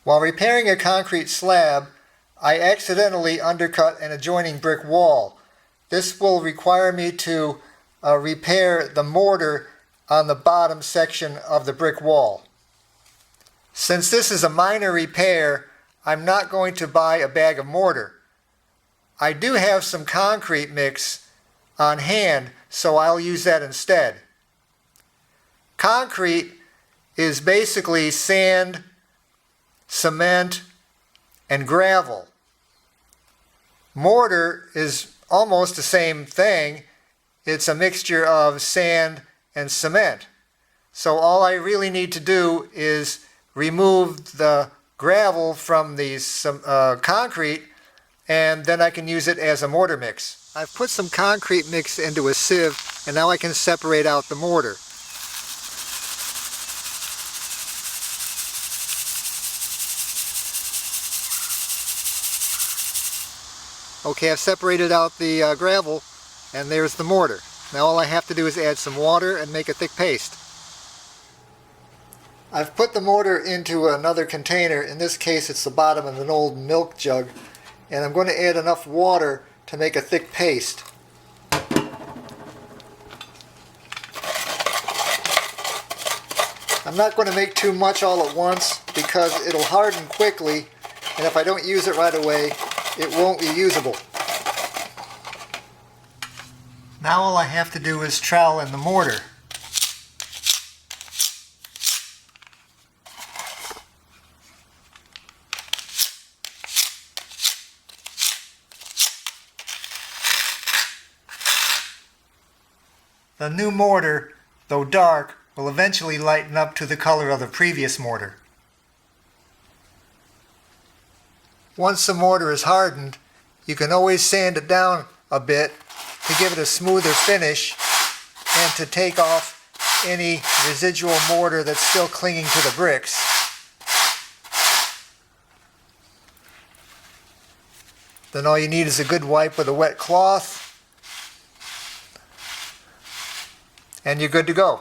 While repairing a concrete slab, I accidentally undercut an adjoining brick wall. This will require me to repair the mortar on the bottom section of the brick wall. Since this is a minor repair, I'm not going to buy a bag of mortar. I do have some concrete mix on hand, so I'll use that instead. Concrete is basically sand, cement, and gravel. Mortar is almost the same thing. It's a mixture of sand and cement. So all I really need to do is remove the gravel from the concrete, and then I can use it as a mortar mix. I've put some concrete mix into a sieve, and now I can separate out the mortar. Okay, I've separated out the gravel, and there's the mortar. Now all I have to do is add some water and make a thick paste. I've put the mortar into another container. In this case it's the bottom of an old milk jug, and I'm going to add enough water to make a thick paste. I'm not going to make too much all at once because it'll harden quickly, and if I don't use it right away, it won't be usable. Now all I have to do is trowel in the mortar. The new mortar, though dark, will eventually lighten up to the color of the previous mortar. Once the mortar is hardened, you can always sand it down a bit to give it a smoother finish and to take off any residual mortar that's still clinging to the bricks. Then all you need is a good wipe with a wet cloth, and you're good to go.